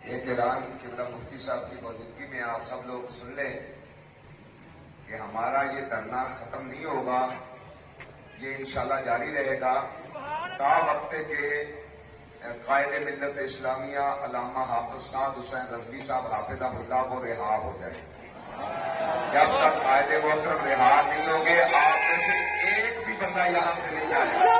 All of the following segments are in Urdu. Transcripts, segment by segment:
ایک اعلان قبلہ مفتی صاحب کی موجودگی میں آپ سب لوگ سن لیں کہ ہمارا یہ دھرنا ختم نہیں ہوگا، یہ انشاءاللہ جاری رہے گا تا وقت کے قائد ملت اسلامیہ علامہ حافظ سعد حسین رضوی صاحب حافظہ اللہ وہ رہا ہو جائے۔ جب تک قائد محترم رہا نہیں ہوں گے، آپ میں سے ایک بھی بندہ یہاں سے نہیں جائے گا۔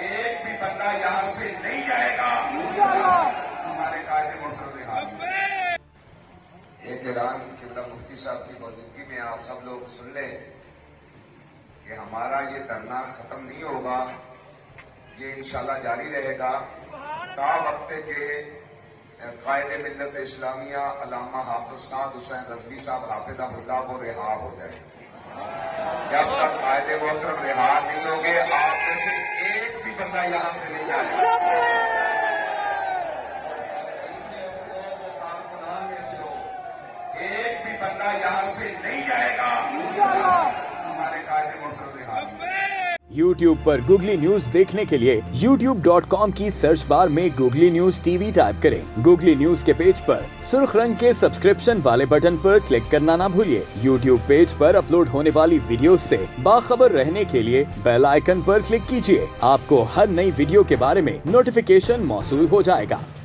ایک بھی بندہ یہاں سے نہیں جائے گا ہمارے قائد محترم رہا۔ ایک اعلان قبلہ مفتی صاحب کی موجودگی میں آپ سب لوگ سن لیں کہ ہمارا یہ دھرنا ختم نہیں ہوگا، یہ انشاءاللہ جاری رہے گا تا وقت کے قائد ملت اسلامیہ علامہ حافظ سعد حسین رضوی صاحب حافظہ اللہ وہ رہا ہو جائے۔ جب تک قائد محترم رہا نہیں ہوں گے، آپ میں سے ایک بھی بندہ یہاں سے نہیں جائے گا۔ ایک بھی بندہ یہاں سے نہیں جائے گا ہمارے قائد محترم رہا۔ YouTube پر گوگلی نیوز دیکھنے کے لیے youtube.com کی سرچ بار میں googly news T V type کریں۔ گوگلی نیوز کے پیج پر سرخ رنگ کے سبسکرپشن والے بٹن پر کلک کرنا نہ بھولیے۔ YouTube پیج پر اپلوڈ ہونے والی ویڈیوز سے باخبر رہنے کے لیے بیل آئیکن پر کلک کیجیے۔ آپ کو ہر نئی ویڈیو کے بارے میں نوٹیفیکیشن موصول ہو جائے گا۔